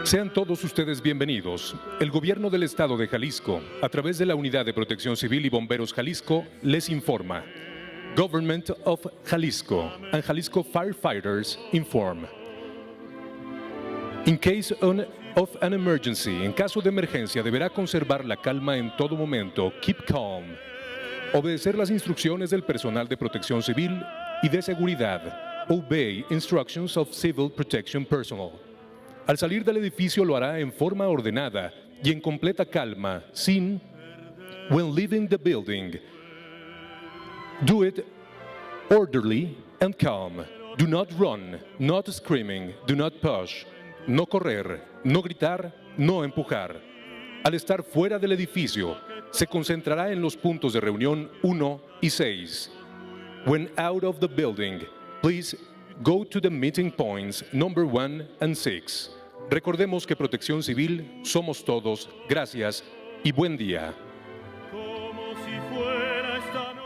Sean todos ustedes bienvenidos. El Gobierno del Estado de Jalisco, a través de la Unidad de Protección Civil y Bomberos Jalisco, les informa. Government of Jalisco and Jalisco firefighters inform. In case of an emergency, en caso de emergencia, deberá conservar la calma en todo momento. Keep calm. Obedecer las instrucciones del personal de protección civil y de seguridad. Obey instructions of civil protection personnel. Al salir del edificio lo hará en forma ordenada y en completa calma, sin when leaving the building. Do it orderly and calm. Do not run, not screaming, do not push. No correr, no gritar, no empujar. Al estar fuera del edificio, se concentrará en los puntos de reunión 1 y 6. When out of the building, please go to the meeting points number 1 and 6. Recordemos que Protección Civil somos todos. Gracias y buen día. Como si fuera esta noche.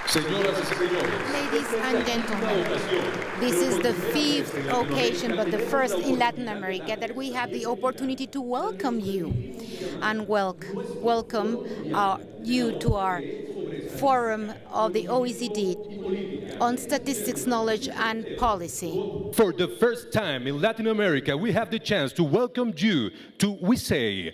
Señoras y señores, Ladies and gentlemen, this is the 5th occasion, but the first in Latin America, that we have the opportunity to welcome you and welcome you to our forum of the OECD on statistics, knowledge and policy. for the first time in Latin America, we have the chance to welcome you to, we say,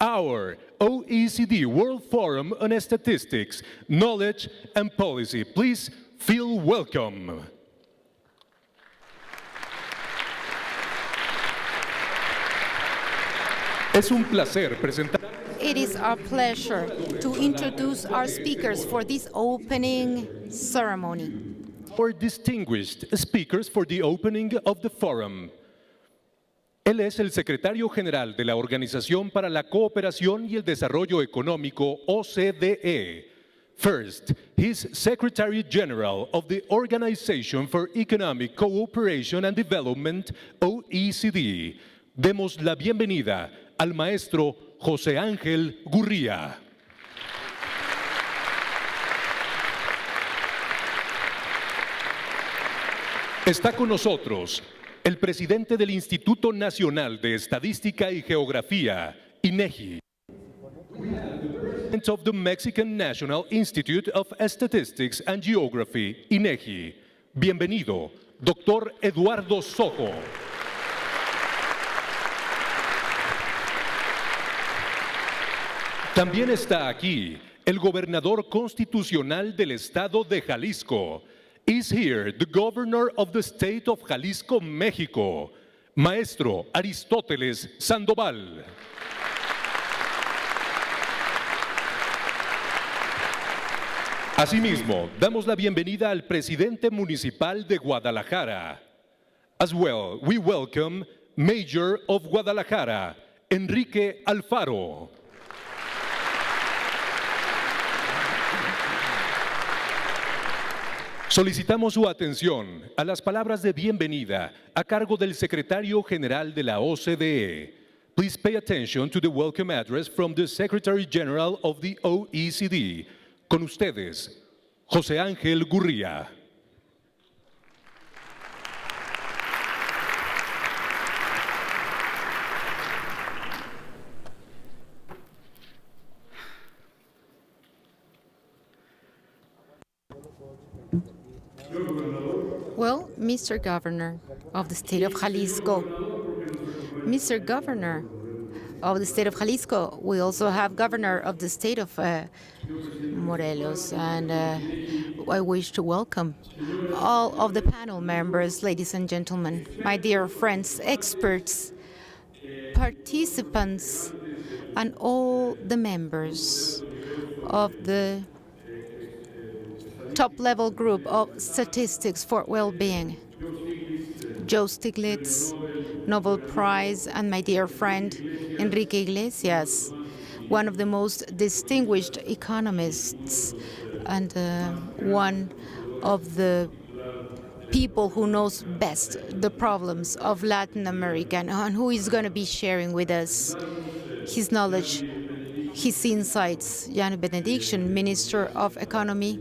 our OECD World Forum on Statistics, Knowledge and Policy. Please feel welcome. Es un placer presentar. It is our pleasure to introduce our speakers for this opening ceremony. Our distinguished speakers for the opening of the forum. Él es el secretario general de la Organización para la Cooperación y el Desarrollo Económico, OCDE. First, he's Secretary General of the Organization for Economic Cooperation and Development, OECD. Demos la bienvenida al maestro José Ángel Gurría. Está con nosotros el presidente del Instituto Nacional de Estadística y Geografía, INEGI. Of the Mexican National Institute of Statistics and Geography, INEGI. Bienvenido, doctor Eduardo Sojo. También está aquí el gobernador constitucional del estado de Jalisco. Is here the governor of the state of Jalisco, México, maestro Aristóteles Sandoval. Asimismo, damos la bienvenida al presidente municipal de Guadalajara. As well, we welcome Mayor of Guadalajara, Enrique Alfaro. Solicitamos su atención a las palabras de bienvenida a cargo del secretario general de la OCDE. Please pay attention to the welcome address from the Secretary General of the OECD. Con ustedes, José Ángel Gurría. Well, Mr. Governor of the state of Jalisco, Mr. Governor of the state of Jalisco, we also have Governor of the state of Morelos, and I wish to welcome all of the panel members, ladies and gentlemen, my dear friends, experts, participants, and all the members of the top-level group of statistics for well-being. Joe Stiglitz, Nobel Prize, and my dear friend Enrique Iglesias, one of the most distinguished economists and one of the people who knows best the problems of Latin America and who is going to be sharing with us his knowledge, his insights. Jan Benediction, Minister of Economy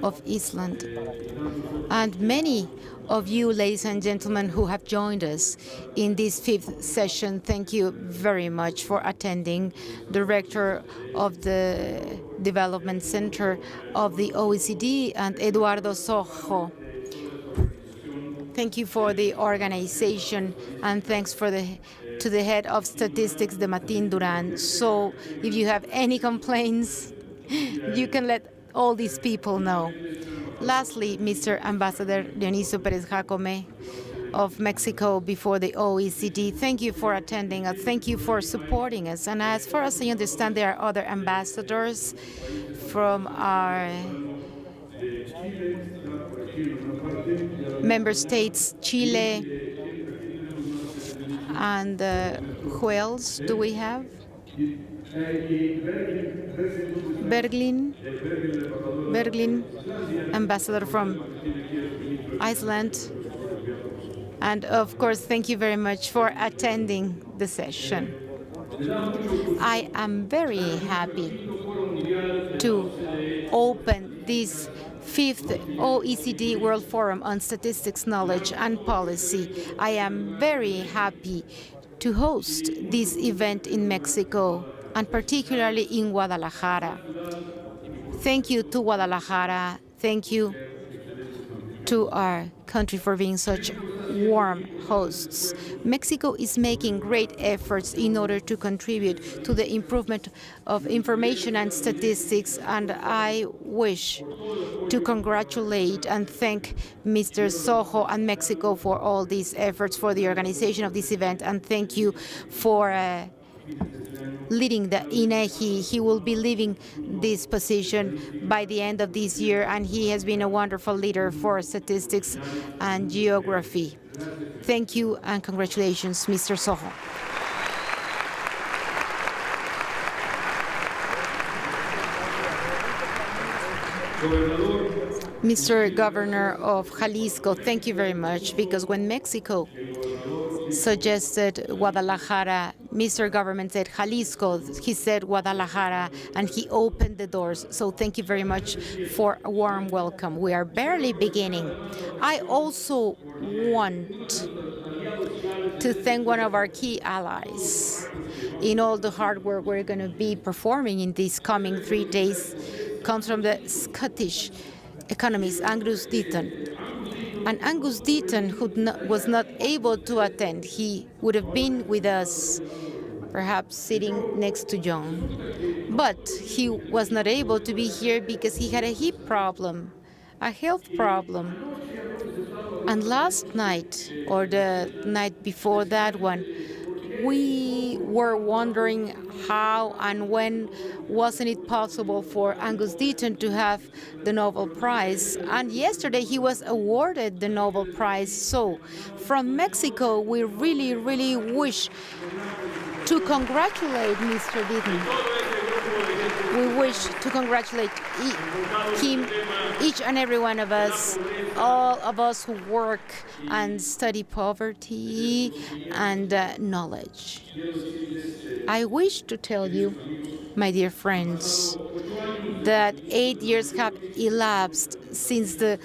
of Iceland. And many of you, ladies and gentlemen, who have joined us in this fifth session, thank you very much for attending. Director of the Development Center of the OECD, and Eduardo Sojo. Thank you for the organization, and thanks to the head of statistics, de Martin Duran. So if you have any complaints, you can let all these people know. Lastly, Mr. Ambassador Dionisio Pérez Jacome of Mexico before the OECD, thank you for attending us. Thank you for supporting us. And as far as I understand, there are other ambassadors from our member states, Chile, and who else do we have? Berlin, ambassador from Iceland. And of course, thank you very much for attending the session. I am very happy to open this fifth OECD World Forum on Statistics, Knowledge and Policy. I am very happy to host this event in Mexico, and particularly in Guadalajara. Thank you to Guadalajara. Thank you to our country for being such warm hosts. Mexico is making great efforts in order to contribute to the improvement of information and statistics, and I wish to congratulate and thank Mr. Sojo and Mexico for all these efforts, for the organization of this event, and thank you for leading the INEGI. He will be leaving this position by the end of this year, and he has been a wonderful leader for statistics and geography. Thank you and congratulations, Mr. Sojo. Mr. Governor of Jalisco, thank you very much, because when Mexico suggested Guadalajara, Mr. Government said Jalisco, he said Guadalajara, and he opened the doors. So thank you very much for a warm welcome. We are barely beginning. I also want to thank one of our key allies in all the hard work we're going to be performing in these coming 3 days. Comes from the Scottish economist Angus Deaton. And Angus Deaton, who was not able to attend, he would have been with us, perhaps sitting next to John. But he was not able to be here because he had a hip problem, a health problem. And last night, or the night before that one, we were wondering how and when wasn't it possible for Angus Deaton to have the Nobel Prize. And yesterday he was awarded the Nobel Prize. So from Mexico, we really, really wish to congratulate Mr. Deaton. We wish to congratulate him, each and every one of us, all of us who work and study poverty and knowledge. I wish to tell you, my dear friends, that 8 years have elapsed since the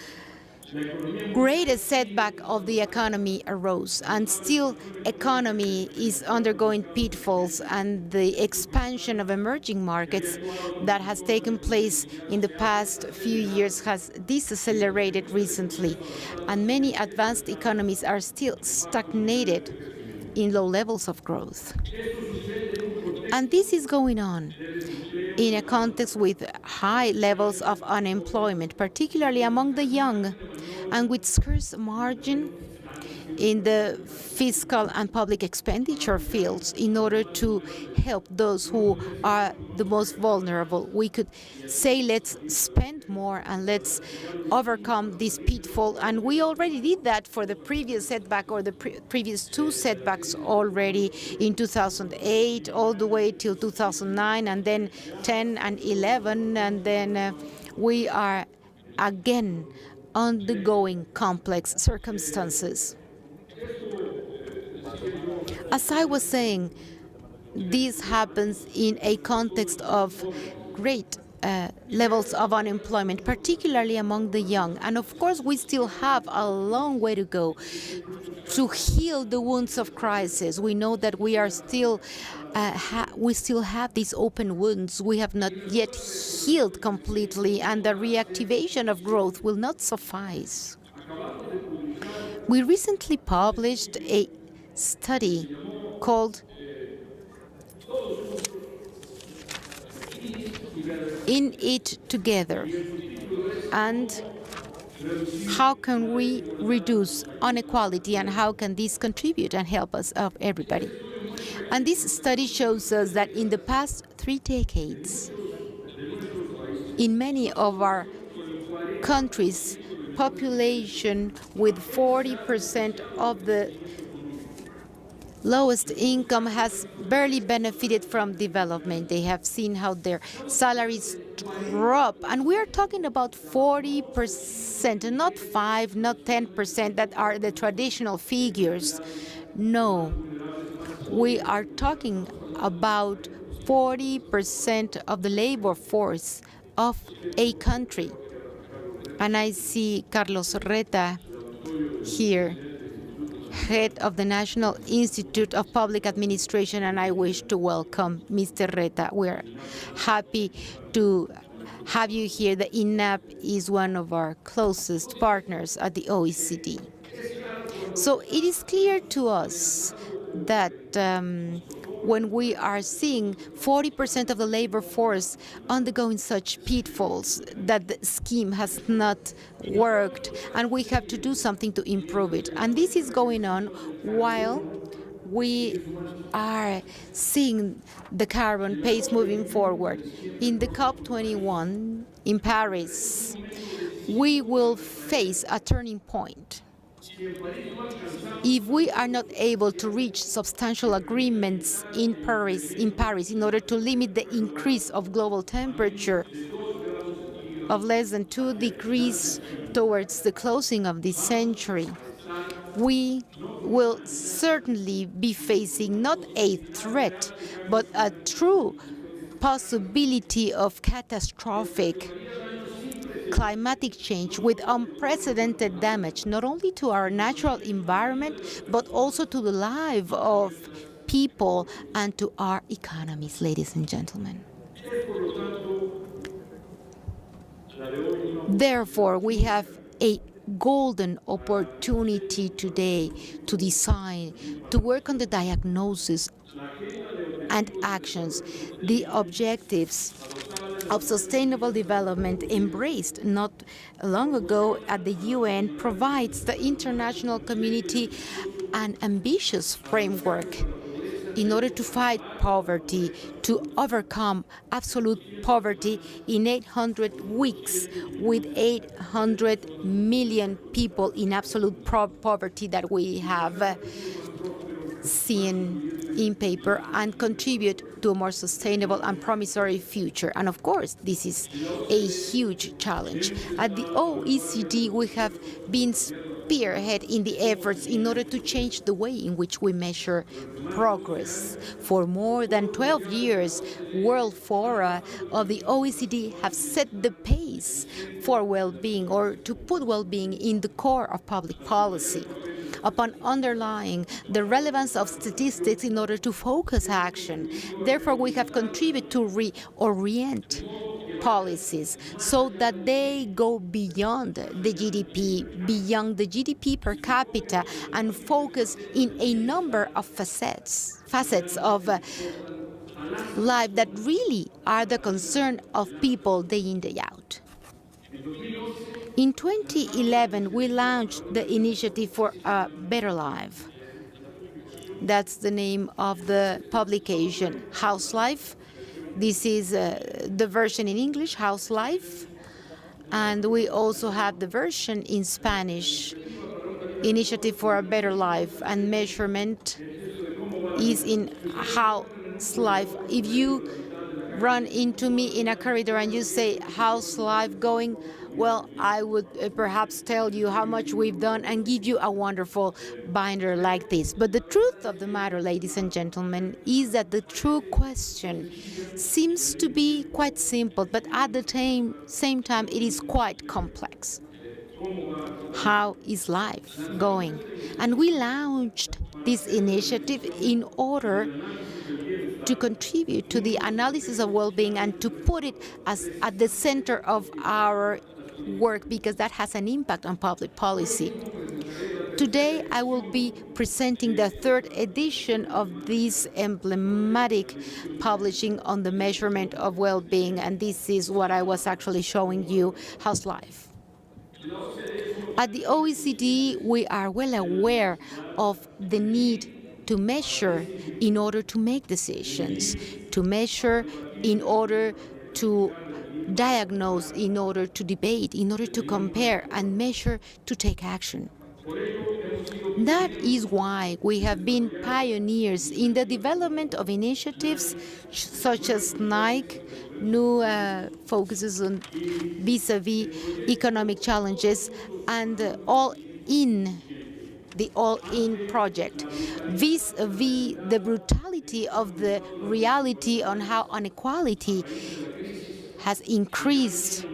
greatest setback of the economy arose, and still economy is undergoing pitfalls, and the expansion of emerging markets that has taken place in the past few years has decelerated recently, and many advanced economies are still stagnated in low levels of growth. And this is going on in a context with high levels of unemployment, particularly among the young, and with scarce margin in the fiscal and public expenditure fields in order to help those who are the most vulnerable. We could say, let's spend more and let's overcome this pitfall. And we already did that for the previous setback, or the previous two setbacks already in 2008, all the way till 2009, and then 10 and 11. And then we are again undergoing complex circumstances. As I was saying, this happens in a context of great levels of unemployment, particularly among the young. And of course, we still have a long way to go to heal the wounds of crisis. We know that we are still we still have these open wounds. We have not yet healed completely, and the reactivation of growth will not suffice. We recently published a study called In It Together, and how can we reduce inequality, and how can this contribute and help us, everybody. And this study shows us that in the past 3 decades, in many of our countries, population with 40% of the lowest income has barely benefited from development. They have seen how their salaries drop. And we are talking about 40%, and not 5, not 10% that are the traditional figures. No, we are talking about 40% of the labor force of a country. And I see Carlos Reta here, head of the National Institute of Public Administration, and I wish to welcome Mr. Reta. We're happy to have you here. The INAP is one of our closest partners at the OECD. So it is clear to us that when we are seeing 40% of the labor force undergoing such pitfalls, that the scheme has not worked, and we have to do something to improve it. And this is going on while we are seeing the carbon pace moving forward. In the COP21 in Paris, we will face a turning point. If we are not able to reach substantial agreements in Paris in order to limit the increase of global temperature of less than 2 degrees towards the closing of this century, we will certainly be facing not a threat, but a true possibility of catastrophic climatic change with unprecedented damage, not only to our natural environment, but also to the lives of people and to our economies, ladies and gentlemen. Therefore, we have a golden opportunity today to design, to work on the diagnosis and actions, the objectives of sustainable development embraced not long ago at the UN provides the international community an ambitious framework in order to fight poverty, to overcome absolute poverty in 800 weeks, with 800 million people in absolute poverty that we have seen in paper, and contribute to a more sustainable and promissory future. And of course, this is a huge challenge. At the OECD, we have been spearhead in the efforts in order to change the way in which we measure progress. For more than 12 years, world fora of the OECD have set the pace for well-being, or to put well-being in the core of public policy, upon underlying the relevance of statistics in order to focus action. Therefore, we have contributed to reorient policies so that they go beyond the GDP per capita, and focus in a number of facets of life that really are the concern of people day in, day out. In 2011, we launched the Initiative for a Better Life. That's the name of the publication, House Life. This is the version in English, House Life. And we also have the version in Spanish, Initiative for a Better Life. And measurement is in House Life. If you run into me in a corridor and you say, how's life going? Well, I would perhaps tell you how much we've done and give you a wonderful binder like this. But the truth of the matter, ladies and gentlemen, is that the true question seems to be quite simple, but at the same time, it is quite complex. How is life going? And we launched this initiative in order to contribute to the analysis of well-being and to put it as at the center of our work, because that has an impact on public policy. Today, I will be presenting the third edition of this emblematic publishing on the measurement of well-being, and this is what I was actually showing you, how's life. At the OECD, we are well aware of the need to measure in order to make decisions, to measure in order to diagnose, in order to debate, in order to compare, and measure to take action. That is why we have been pioneers in the development of initiatives such as NIKE, new focuses on vis-a-vis economic challenges, and the All-In project, vis-a-vis the brutality of the reality on how inequality has increased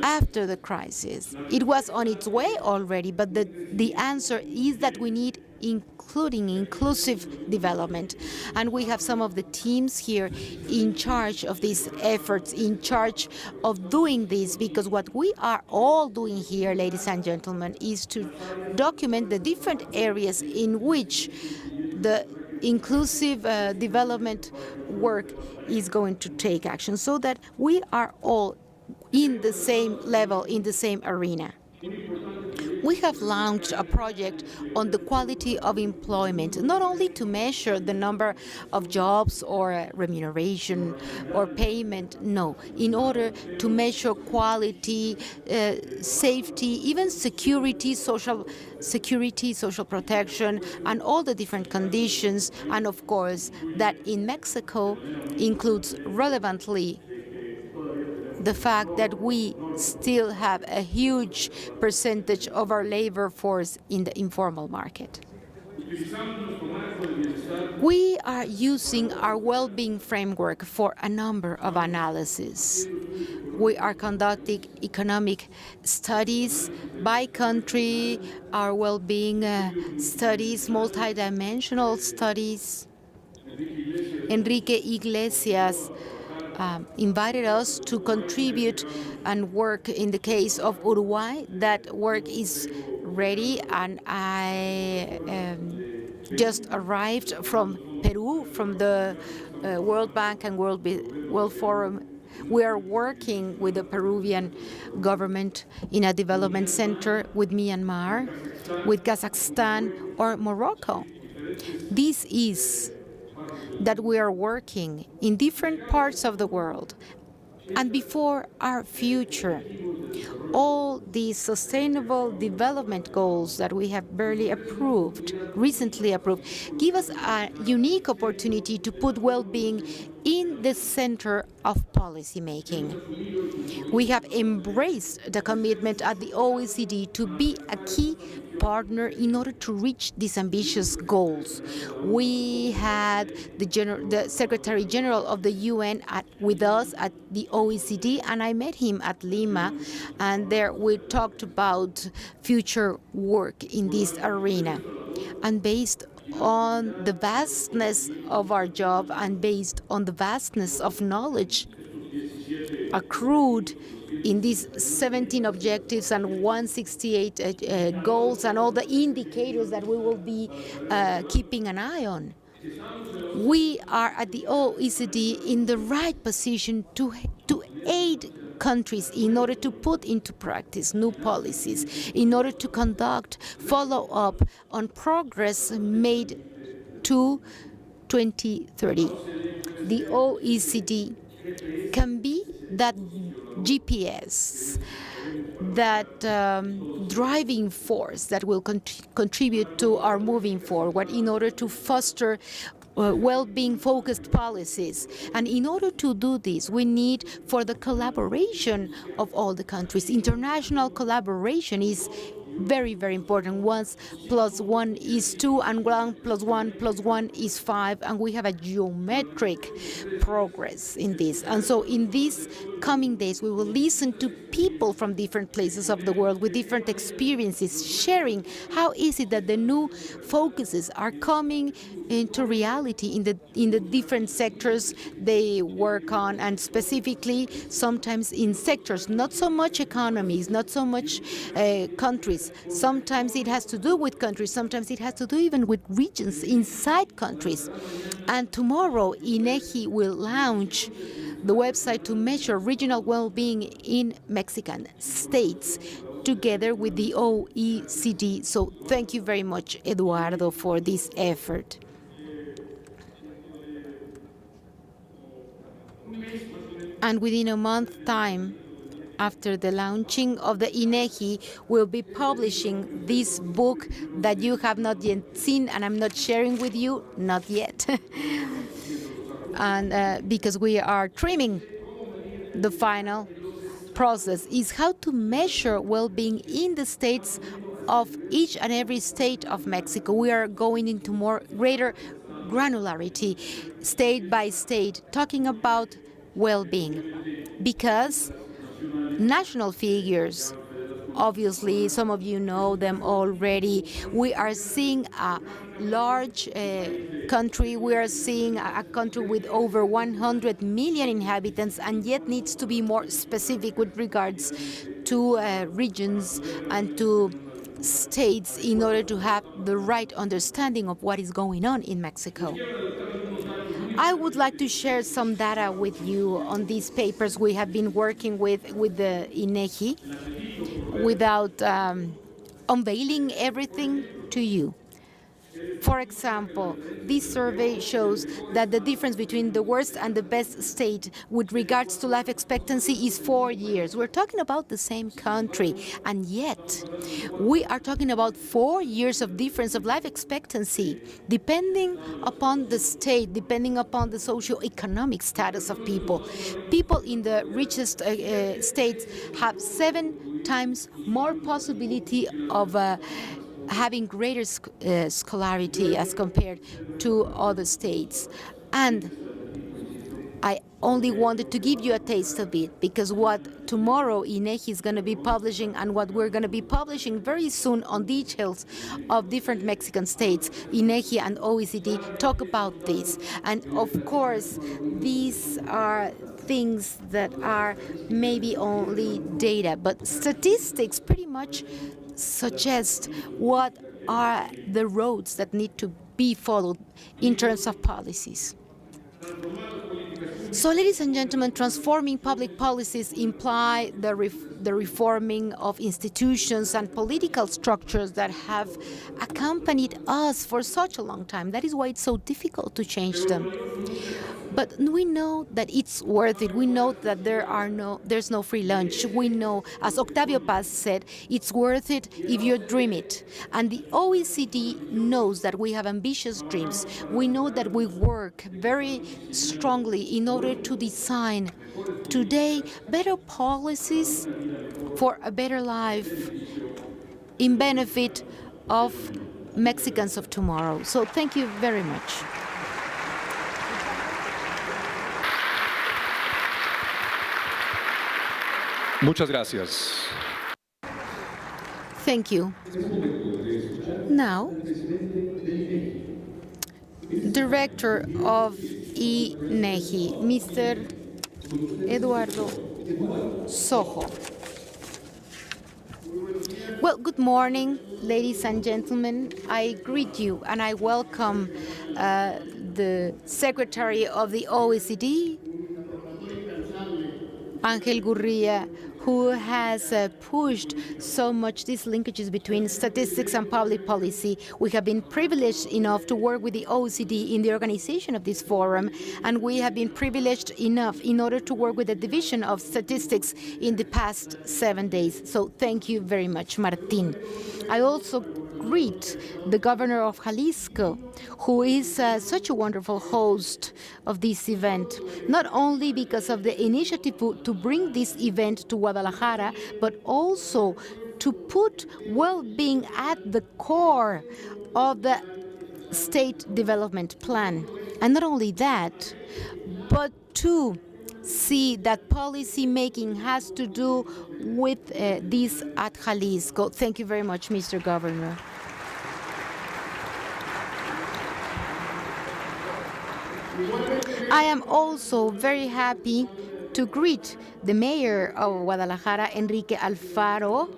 after the crisis. It was on its way already, but the answer is that we need inclusive development. And we have some of the teams here in charge of these efforts, in charge of doing this, because what we are all doing here, ladies and gentlemen, is to document the different areas in which the inclusive development work is going to take action, so that we are all in the same level, in the same arena. We have launched a project on the quality of employment, not only to measure the number of jobs or remuneration or payment, no, in order to measure quality, safety, even security, social protection, and all the different conditions, and of course that in Mexico includes relevantly the fact that we still have a huge percentage of our labor force in the informal market. We are using our well-being framework for a number of analyses. We are conducting economic studies by country, our well-being studies, multidimensional studies. Enrique Iglesias invited us to contribute and work in the case of Uruguay. That work is ready, and I just arrived from Peru, from the World Bank and World Forum. We are working with the Peruvian government in a development center, with Myanmar, with Kazakhstan, or Morocco. This is that we are working in different parts of the world and before our future. All these sustainable development goals that we have recently approved, give us a unique opportunity to put well-being in the center of policy making. We have embraced the commitment at the OECD to be a key partner in order to reach these ambitious goals. We had the Secretary General of the UN with us at the OECD, and I met him at Lima, and there we talked about future work in this arena. And based on the vastness of our job and based on the vastness of knowledge accrued in these 17 objectives and 168 goals and all the indicators that we will be keeping an eye on, we are at the OECD in the right position to aid countries in order to put into practice new policies, in order to conduct follow-up on progress made to 2030. The OECD can be that GPS, that driving force that will contribute to our moving forward in order to foster well-being focused policies. And in order to do this, we need for the collaboration of all the countries. International collaboration is very, very important. 1 + 1 is 2, and 1 + 1 + 1 is 5, and we have a geometric progress in this. And so in these coming days, we will listen to people from different places of the world with different experiences, sharing how is it that the new focuses are coming into reality in the different sectors they work on, and specifically sometimes in sectors, not so much economies, not so much countries. Sometimes it has to do with countries, sometimes it has to do even with regions inside countries. And tomorrow, INEGI will launch the website to measure regional well-being in Mexican states together with the OECD. So thank you very much, Eduardo, for this effort. And within a month's time, after the launching of the INEGI, we'll be publishing this book that you have not yet seen, and I'm not sharing with you, not yet. And because we are trimming the final process, is how to measure well-being in the states of each and every state of Mexico. We are going into greater granularity, state by state, talking about well-being, because national figures, obviously, some of you know them already. We are seeing a large country. We are seeing a country with over 100 million inhabitants, and yet needs to be more specific with regards to regions and to states in order to have the right understanding of what is going on in Mexico. I would like to share some data with you on these papers we have been working with the INEGI without unveiling everything to you. For example, this survey shows that the difference between the worst and the best state with regards to life expectancy is 4 years. We're talking about the same country, and yet we are talking about 4 years of difference of life expectancy, depending upon the state, depending upon the socio-economic status of people. People in the richest states have 7 times more possibility of having greater scholarity as compared to other states. And I only wanted to give you a taste of it, because what tomorrow INEGI is going to be publishing and what we're going to be publishing very soon on details of different Mexican states, INEGI and OECD talk about this. And of course, these are things that are maybe only data, but statistics pretty much suggest what are the roads that need to be followed in terms of policies. So, ladies and gentlemen, transforming public policies imply the reforming of institutions and political structures that have accompanied us for such a long time. That is why it's so difficult to change them. But we know that it's worth it. We know that there's no free lunch. We know, as Octavio Paz said, it's worth it if you dream it. And the OECD knows that we have ambitious dreams. We know that we work very strongly in order to design today better policies for a better life in benefit of Mexicans of tomorrow. So thank you very much. Muchas gracias. Thank you. Now, Director of INEGI, Mr. Eduardo Sojo. Well, good morning, ladies and gentlemen. I greet you and I welcome the Secretary of the OECD, Ángel Gurría, who has pushed so much these linkages between statistics and public policy. We have been privileged enough to work with the OECD in the organization of this forum, and we have been privileged enough in order to work with the Division of Statistics in the past 7 days. So thank you very much, Martín. I also greet the governor of Jalisco, who is such a wonderful host of this event, not only because of the initiative to bring this event to Guadalajara, but also to put well-being at the core of the state development plan. And not only that, but to see that policy making has to do with this at Jalisco. Thank you very much, Mr. Governor. I am also very happy to greet the mayor of Guadalajara, Enrique Alfaro,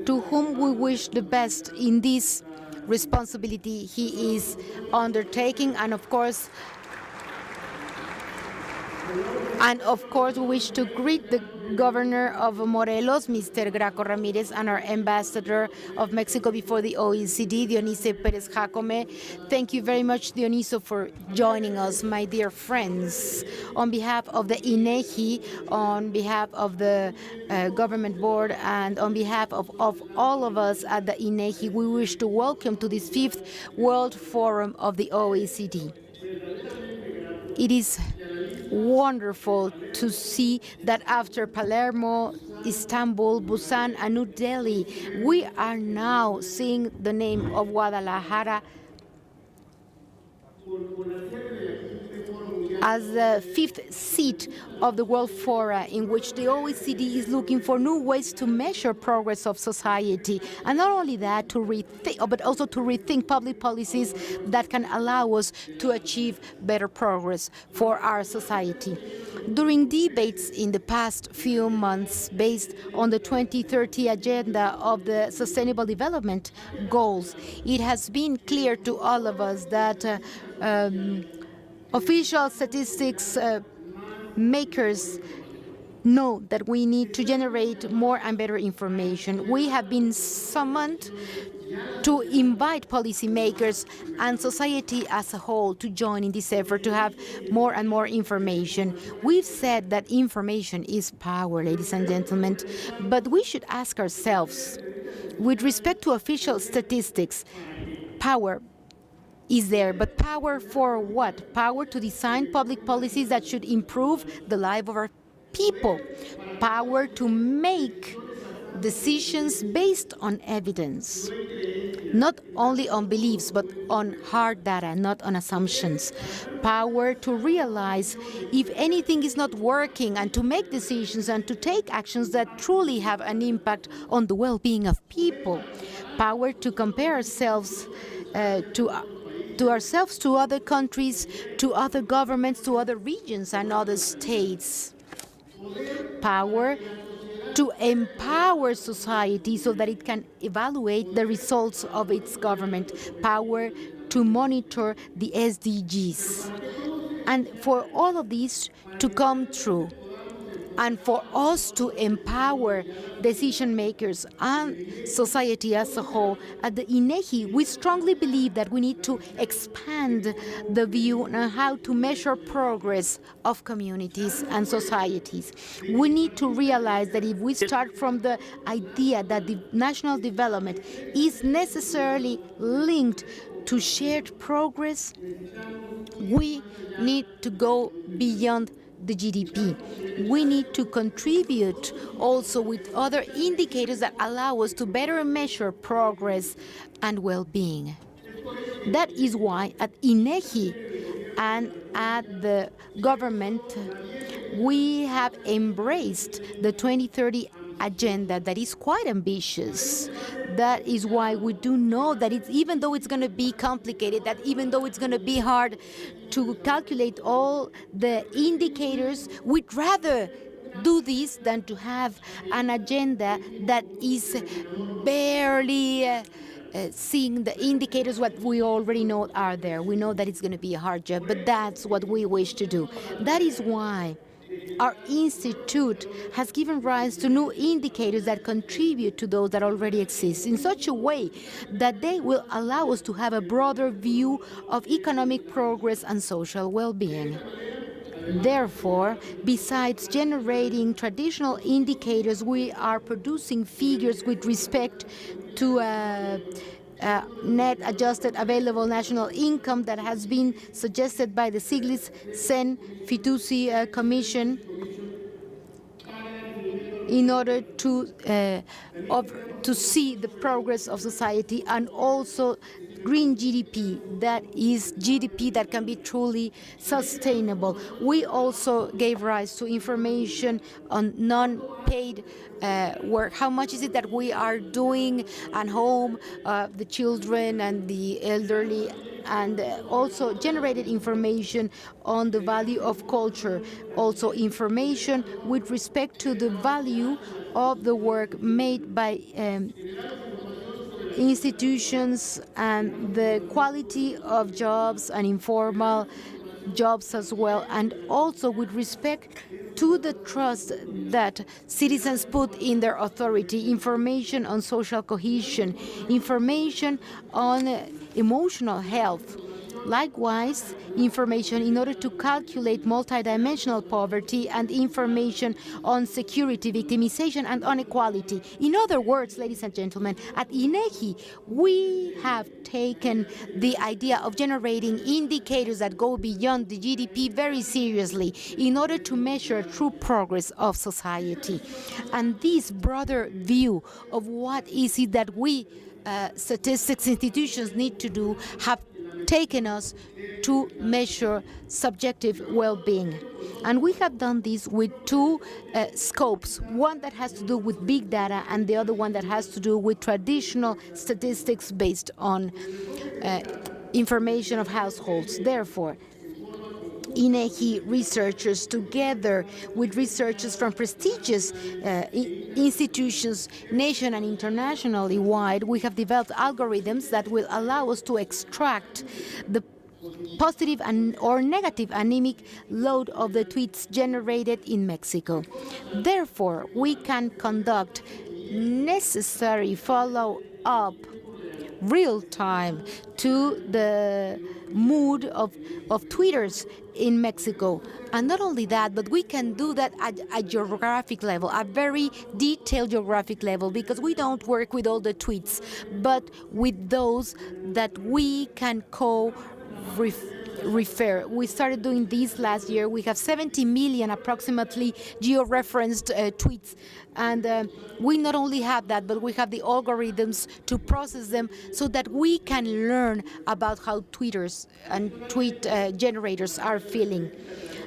to whom we wish the best in this responsibility he is undertaking, and of course, we wish to greet the governor of Morelos, Mr. Graco Ramirez, and our ambassador of Mexico before the OECD, Dionisio Perez Jacome. Thank you very much, Dioniso, for joining us, my dear friends. On behalf of the INEGI, on behalf of the government board, and on behalf of all of us at the INEGI, we wish to welcome to this 5th World Forum of the OECD. It is wonderful to see that after Palermo, Istanbul, Busan, and New Delhi, we are now seeing the name of Guadalajara as the 5th seat of the World Fora, in which the OECD is looking for new ways to measure progress of society. And not only that, but also to rethink public policies that can allow us to achieve better progress for our society. During debates in the past few months based on the 2030 agenda of the Sustainable Development Goals, it has been clear to all of us that official statistics makers know that we need to generate more and better information. We have been summoned to invite policymakers and society as a whole to join in this effort to have more and more information. We've said that information is power, ladies and gentlemen, but we should ask ourselves, with respect to official statistics, power is there, but power for what? Power to design public policies that should improve the life of our people. Power to make decisions based on evidence, not only on beliefs, but on hard data, not on assumptions. Power to realize if anything is not working and to make decisions and to take actions that truly have an impact on the well-being of people. Power to compare ourselves to other countries, to other governments, to other regions and other states. Power to empower society so that it can evaluate the results of its government. Power to monitor the SDGs. And for all of these to come true, and for us to empower decision makers and society as a whole, at the INEGI, we strongly believe that we need to expand the view on how to measure progress of communities and societies. We need to realize that if we start from the idea that the national development is necessarily linked to shared progress, we need to go beyond the GDP. We need to contribute also with other indicators that allow us to better measure progress and well-being. That is why at INEGI and at the government, we have embraced the 2030 agenda that is quite ambitious. That is why we do know that even though it's going to be complicated, that even though it's going to be hard to calculate all the indicators, we'd rather do this than to have an agenda that is barely seeing the indicators what we already know are there. We know that it's going to be a hard job, but that's what we wish to do. That is why our institute has given rise to new indicators that contribute to those that already exist in such a way that they will allow us to have a broader view of economic progress and social well-being. Therefore, besides generating traditional indicators, we are producing figures with respect to net adjusted available national income that has been suggested by the Stiglitz-Sen-Fitoussi Commission in order to see the progress of society, and also green GDP, that is GDP that can be truly sustainable. We also gave rise to information on non-paid work. How much is it that we are doing at home, the children and the elderly, and also generated information on the value of culture, also information with respect to the value of the work made by institutions and the quality of jobs and informal jobs as well, and also with respect to the trust that citizens put in their authority, information on social cohesion, information on emotional health. Likewise, information in order to calculate multidimensional poverty, and information on security, victimization, and inequality. In other words, ladies and gentlemen, at INEGI, we have taken the idea of generating indicators that go beyond the GDP very seriously in order to measure true progress of society. And this broader view of what is it that we statistics institutions need to do have taken us to measure subjective well-being. And we have done this with two scopes, one that has to do with big data and the other one that has to do with traditional statistics based on information of households. Therefore, INEGI researchers, together with researchers from prestigious institutions, nation and internationally wide, we have developed algorithms that will allow us to extract the positive or negative anemic load of the tweets generated in Mexico. Therefore, we can conduct necessary follow-up real-time to the mood of tweeters in Mexico. And not only that, but we can do that at a geographic level, a very detailed geographic level, because we don't work with all the tweets, but with those that we can refer. We started doing this last year. We have 70 million approximately geo-referenced tweets. And we not only have that, but we have the algorithms to process them so that we can learn about how tweeters and tweet generators are feeling.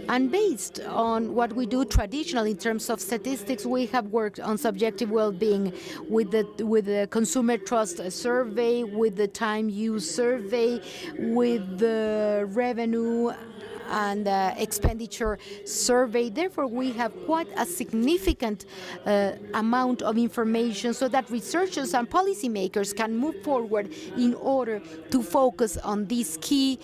And based on what we do traditionally in terms of statistics, we have worked on subjective well-being with the consumer trust survey, with the time use survey, with the revenue and expenditure survey. Therefore, we have quite a significant amount of information so that researchers and policymakers can move forward in order to focus on this key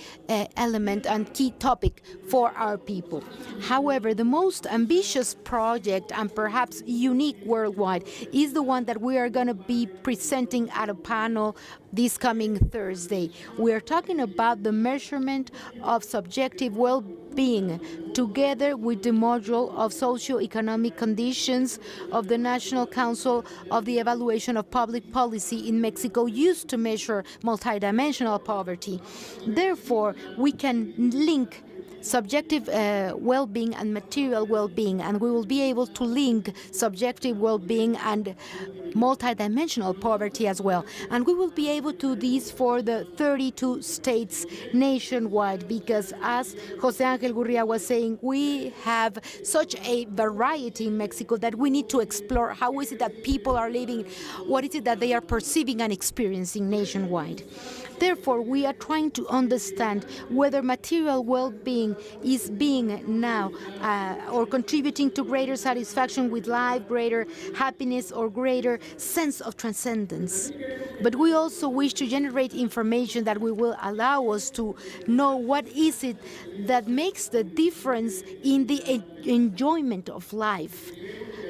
element and key topic for our people. However, the most ambitious project and perhaps unique worldwide is the one that we are going to be presenting at a panel this coming Thursday. We are talking about the measurement of subjective well-being together with the module of socio-economic conditions of the National Council of the Evaluation of Public Policy in Mexico, used to measure multidimensional poverty. Therefore, we can link subjective well-being and material well-being, and we will be able to link subjective well-being and multidimensional poverty as well. And we will be able to do this for the 32 states nationwide, because as José Ángel Gurría was saying, we have such a variety in Mexico that we need to explore how is it that people are living, what is it that they are perceiving and experiencing nationwide. Therefore, we are trying to understand whether material well-being is being now or contributing to greater satisfaction with life, greater happiness, or greater sense of transcendence. But we also wish to generate information that will allow us to know what is it that makes the difference in the enjoyment of life,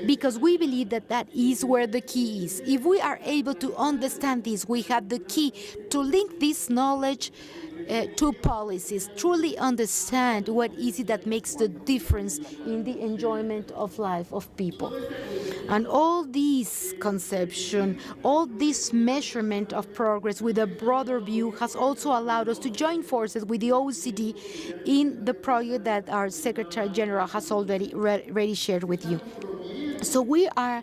because we believe that that is where the key is. If we are able to understand this, we have the key to link this knowledge to policies, truly understand what is it that makes the difference in the enjoyment of life of people. And all this conception, all this measurement of progress with a broader view has also allowed us to join forces with the OECD in the project that our Secretary General has already shared with you. So we are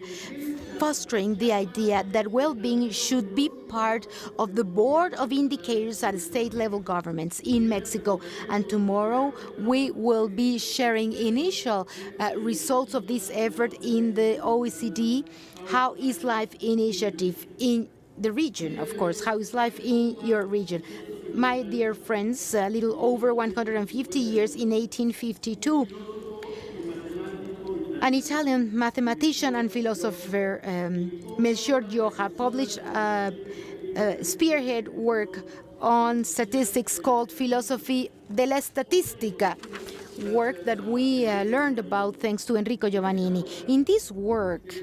fostering the idea that well-being should be part of the board of indicators at state-level governments in Mexico. And tomorrow we will be sharing initial results of this effort in the OECD How is Life initiative in the region, of course. How is life in your region? My dear friends, a little over 150 years in 1852, an Italian mathematician and philosopher, Melchior Gioja, published a spearhead work on statistics called Philosophy della Statistica, work that we learned about thanks to Enrico Giovannini. In this work,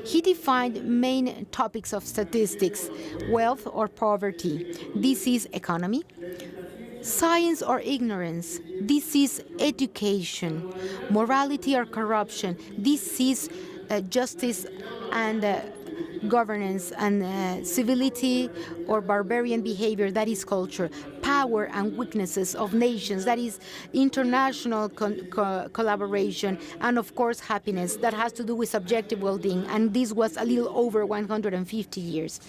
he defined main topics of statistics: wealth or poverty, disease, economy; science or ignorance, this is education; morality or corruption, this is justice and governance; and civility or barbarian behavior, that is culture; power and weaknesses of nations, that is international collaboration; and of course happiness, that has to do with subjective well-being. And this was a little over 150 years.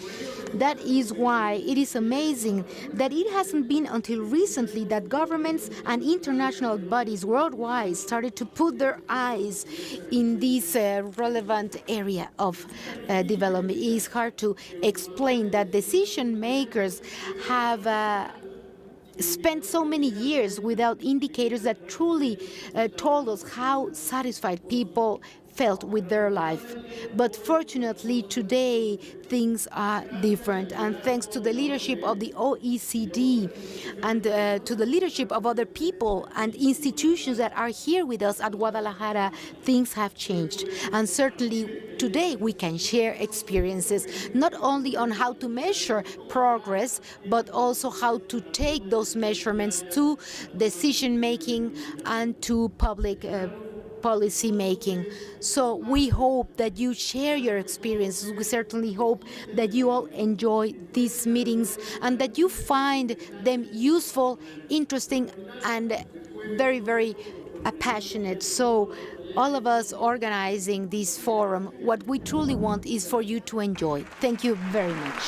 That is why it is amazing that it hasn't been until recently that governments and international bodies worldwide started to put their eyes in this relevant area of development. It is hard to explain that decision makers have spent so many years without indicators that truly told us how satisfied people felt with their life. But fortunately, today, things are different. And thanks to the leadership of the OECD and to the leadership of other people and institutions that are here with us at Guadalajara, things have changed. And certainly, today, we can share experiences, not only on how to measure progress, but also how to take those measurements to decision-making and to public policy making. So we hope that you share your experiences. We certainly hope that you all enjoy these meetings and that you find them useful, interesting, and very, very passionate. So all of us organizing this forum, what we truly want is for you to enjoy. Thank you very much.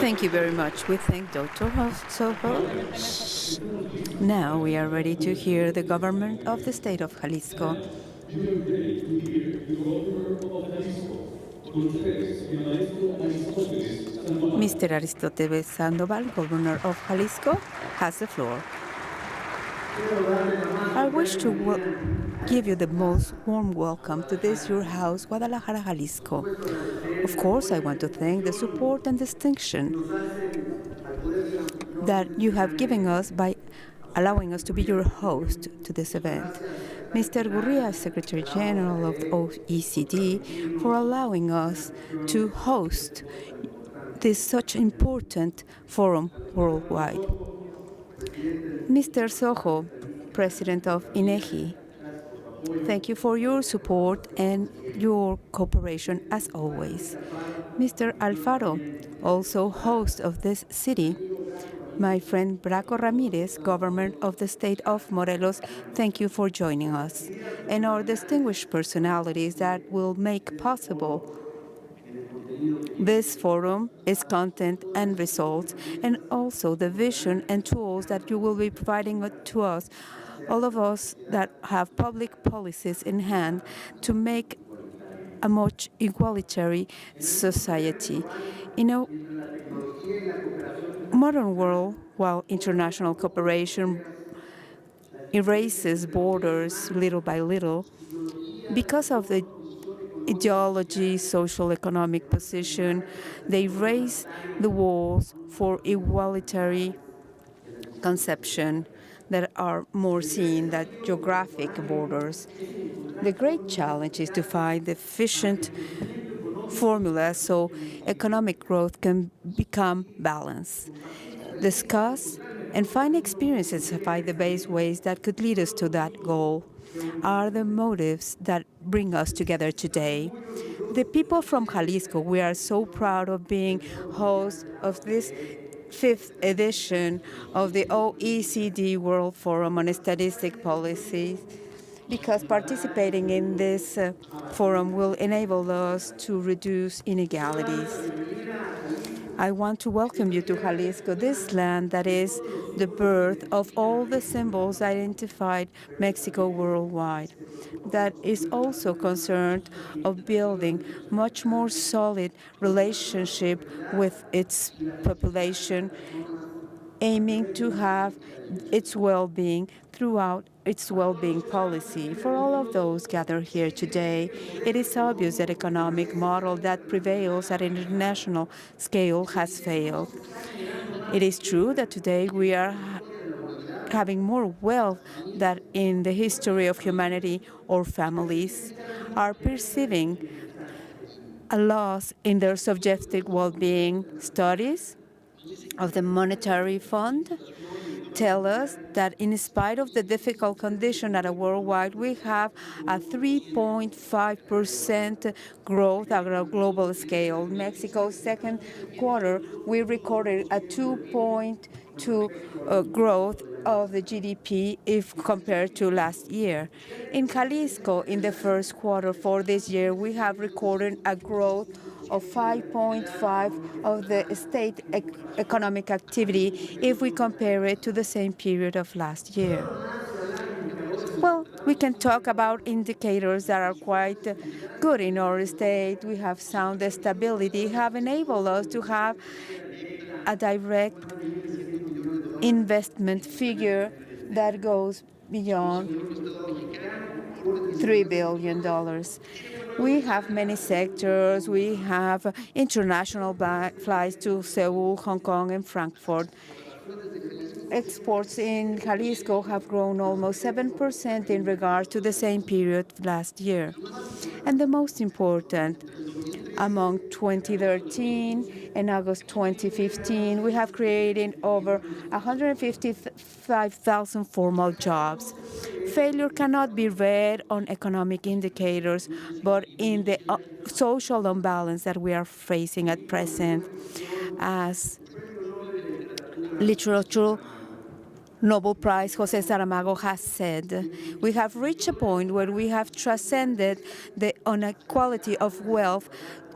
Thank you very much. We thank Dr. Sojo. Now we are ready to hear the government of the state of Jalisco. Mr. Aristóteles Sandoval, Governor of Jalisco, has the floor. I wish to give you the most warm welcome to this your house, Guadalajara, Jalisco. Of course, I want to thank the support and distinction that you have given us by allowing us to be your host to this event. Mr. Gurría, Secretary General of the OECD, for allowing us to host this such important forum worldwide. Mr. Sojo, President of INEGI, thank you for your support and your cooperation as always. Mr. Alfaro, also host of this city, my friend Braco Ramirez, Governor of the state of Morelos, thank you for joining us. And our distinguished personalities that will make possible this forum, its content and results, and also the vision and tools that you will be providing to us, all of us that have public policies in hand to make a much equalitarian society. You know, modern world, while international cooperation erases borders little by little, because of the ideology, social economic position, they raise the walls for equalitarian conception that are more seen than geographic borders. The great challenge is to find efficient formula so economic growth can become balanced. Discuss and find experiences by the base ways that could lead us to that goal are the motives that bring us together today. The people from Jalisco, we are so proud of being hosts of this 5th edition of the OECD World Forum on Statistic Policies, because participating in this forum will enable us to reduce inequalities. I want to welcome you to Jalisco, this land that is the birth of all the symbols that identified Mexico worldwide, that is also concerned of building much more solid relationship with its population, aiming to have its well-being throughout its well-being policy. For all of those gathered here today, it is obvious that economic model that prevails at an international scale has failed. It is true that today we are having more wealth than in the history of humanity, or families are perceiving a loss in their subjective well-being. Studies of the Monetary Fund tell us that in spite of the difficult condition at a worldwide, we have a 3.5% growth at a global scale. Mexico's second quarter, we recorded a 2.2 growth of the GDP if compared to last year. In Jalisco, in the first quarter for this year, we have recorded a growth of 5.5 of the state economic activity if we compare it to the same period of last year. Well, we can talk about indicators that are quite good in our state. We have sound stability, have enabled us to have a direct investment figure that goes beyond $3 billion. We have many sectors. We have international flights to Seoul, Hong Kong, and Frankfurt. Exports in Jalisco have grown almost 7% in regard to the same period last year. And the most important, among 2013 and August 2015, we have created over 155,000 formal jobs. Failure cannot be read on economic indicators, but in the social imbalance that we are facing at present. As literature Nobel Prize José Saramago has said, we have reached a point where we have transcended the inequality of wealth,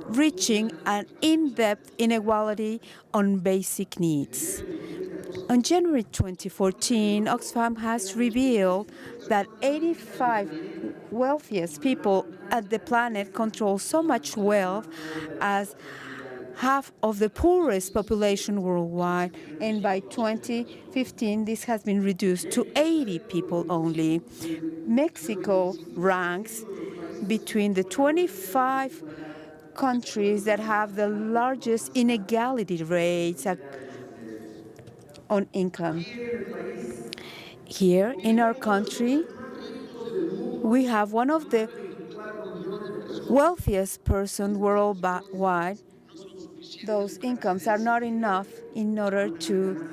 reaching an in-depth inequality on basic needs. On January 2014, Oxfam has revealed that 85 wealthiest people at the planet control so much wealth as half of the poorest population worldwide, and by 2015 this has been reduced to 80 people only. Mexico ranks between the 25 countries that have the largest inequality rates on income. Here in our country, we have one of the wealthiest persons worldwide. Those incomes are not enough in order to,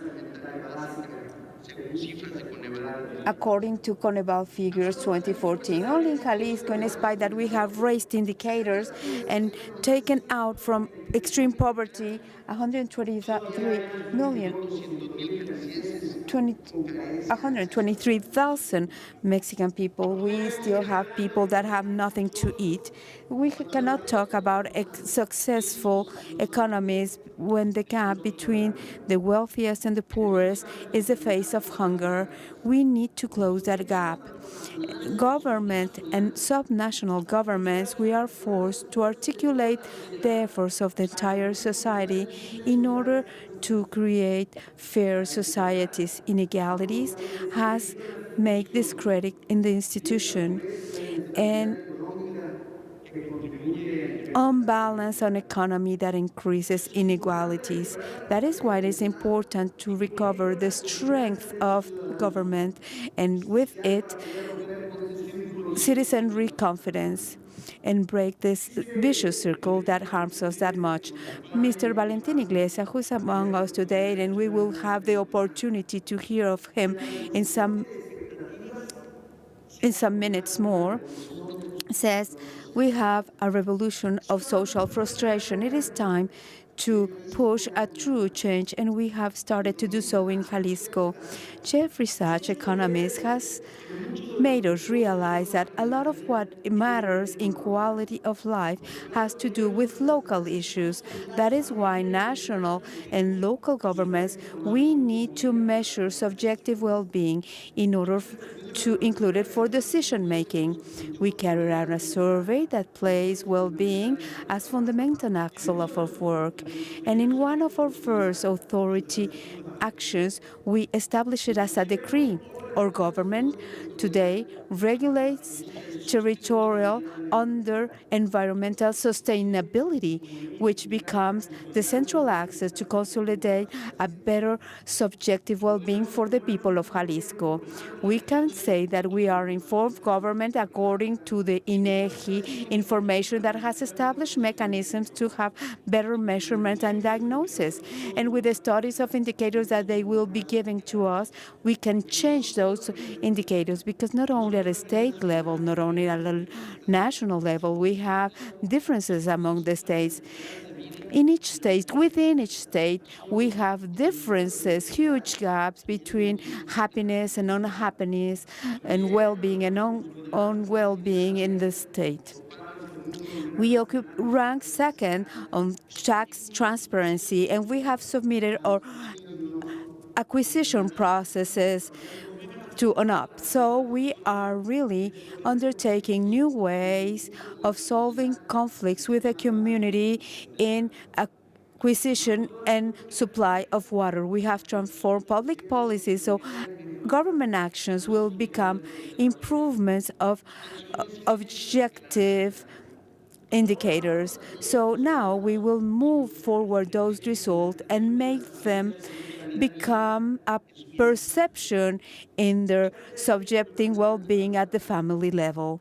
according to Coneval figures 2014. Only in Jalisco, in spite that we have raised indicators and taken out from extreme poverty 123,000 Mexican people, we still have people that have nothing to eat. We cannot talk about successful economies when the gap between the wealthiest and the poorest is the face of hunger. We need to close that gap. Government and subnational governments, we are forced to articulate the efforts of the entire society in order to create fair societies. Inequalities has made discredit in the institution and unbalance an economy that increases inequalities. That is why it is important to recover the strength of government and with it citizenry confidence and break this vicious circle that harms us that much. Mr. Valentin Iglesias, who is among us today, and we will have the opportunity to hear of him in some minutes more, says we have a revolution of social frustration. It is time to push a true change, and we have started to do so in Jalisco. Jeffrey Sachs, economist, has made us realize that a lot of what matters in quality of life has to do with local issues. That is why national and local governments, we need to measure subjective well-being in order to include it for decision-making. We carried out a survey that places well-being as fundamental axle of our work. And in one of our first authority actions, we established it as a decree. Our government today regulates territorial under environmental sustainability, which becomes the central axis to consolidate a better subjective well-being for the people of Jalisco. We can say that we are informed government according to the INEGI information that has established mechanisms to have better measurement and diagnosis. And with the studies of indicators that they will be giving to us, we can change those indicators, because not only at a state level, not only at a national level, we have differences among the states. In each state, within each state, we have differences, huge gaps between happiness and unhappiness and well-being and unwell-being in the state. We rank second on tax transparency, and we have submitted our acquisition processes to UNOP. So we are really undertaking new ways of solving conflicts with the community in acquisition and supply of water. We have transformed public policy, so government actions will become improvements of objective indicators. So now we will move forward those results and make them become a perception in their subjective well-being at the family level.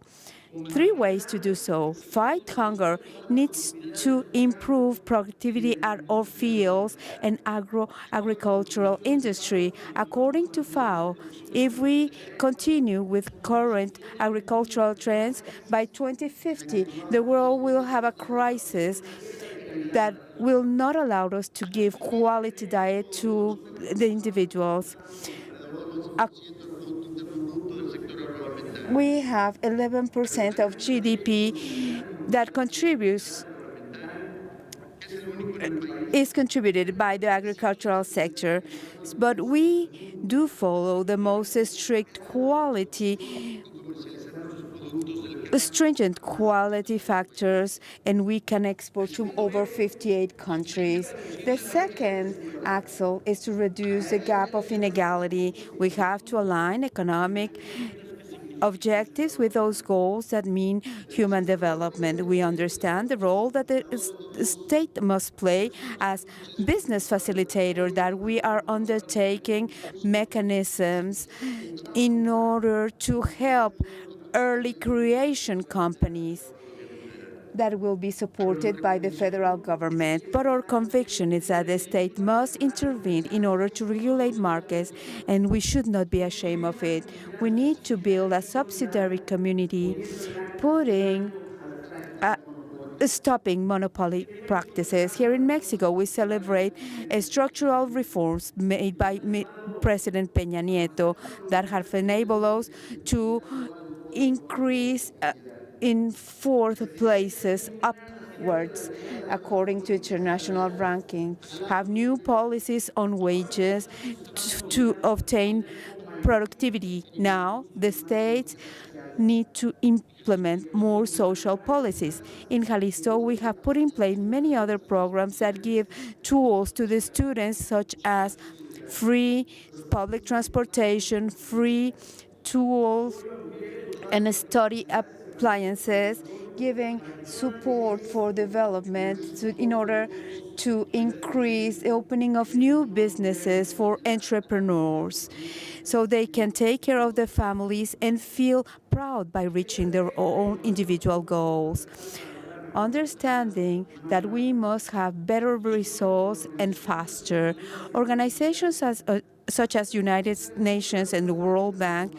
3 ways to do so. Fight hunger needs to improve productivity at all fields and agricultural industry. According to FAO, if we continue with current agricultural trends, by 2050, the world will have a crisis that will not allow us to give quality diet to the individuals. We have 11% of GDP that contributes is contributed by the agricultural sector, but we do follow the most stringent quality factors, and we can export to over 58 countries. The second axle is to reduce the gap of inequality. We have to align economic objectives with those goals that mean human development. We understand the role that the state must play as business facilitator, that we are undertaking mechanisms in order to help early creation companies that will be supported by the federal government. But our conviction is that the state must intervene in order to regulate markets, and we should not be ashamed of it. We need to build a subsidiary community, stopping monopoly practices. Here in Mexico, we celebrate structural reforms made by President Peña Nieto that have enabled us to increase in fourth places upwards according to international ranking, have new policies on wages to obtain productivity. Now the states need to implement more social policies. In Jalisco, we have put in place many other programs that give tools to the students, such as free public transportation, free tools and study appliances, giving support for development in order to increase the opening of new businesses for entrepreneurs so they can take care of their families and feel proud by reaching their own individual goals. Understanding that we must have better results and faster. Organizations such as United Nations and the World Bank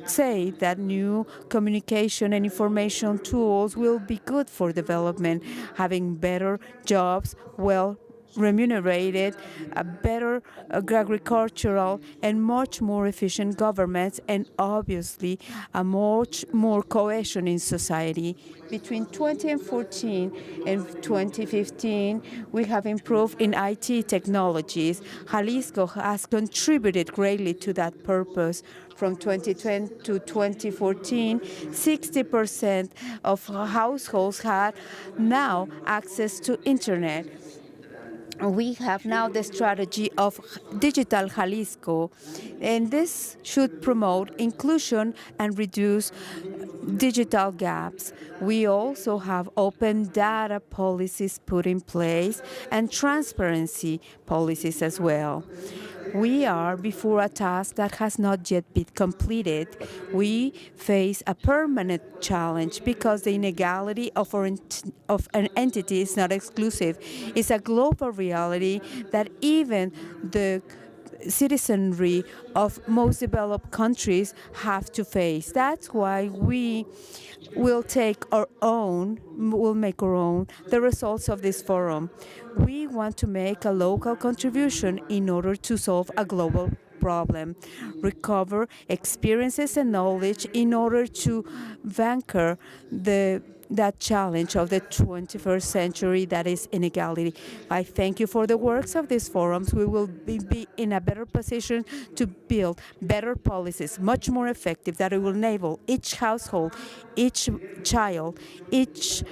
say that new communication and information tools will be good for development, having better jobs, well remunerated, a better agricultural and much more efficient governments, and obviously a much more cohesion in society. Between 2014 and 2015, we have improved in IT technologies. Jalisco has contributed greatly to that purpose. From 2010 to 2014, 60% of households had now access to internet. We have now the strategy of Digital Jalisco, and this should promote inclusion and reduce digital gaps. We also have open data policies put in place and transparency policies as well. We are before a task that has not yet been completed. We face a permanent challenge because the inequality of an entity is not exclusive. It's a global reality that even the citizenry of most developed countries have to face. That's why we will make our own the results of this forum. We want to make a local contribution in order to solve a global problem, recover experiences and knowledge in order to vanquish that challenge of the 21st century, that is inequality. I thank you for the works of these forums. We will be in a better position to build better policies, much more effective, that it will enable each household, each child, each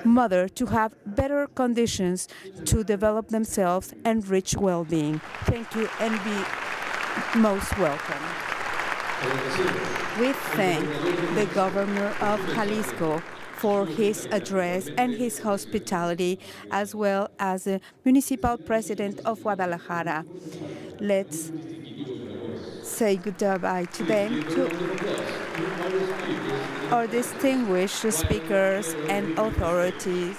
mother to have better conditions to develop themselves and reach well-being. Thank you, and be most welcome. We thank the governor of Jalisco for his address and his hospitality, as well as the municipal president of Guadalajara. Let's say goodbye to them, to our distinguished speakers and authorities.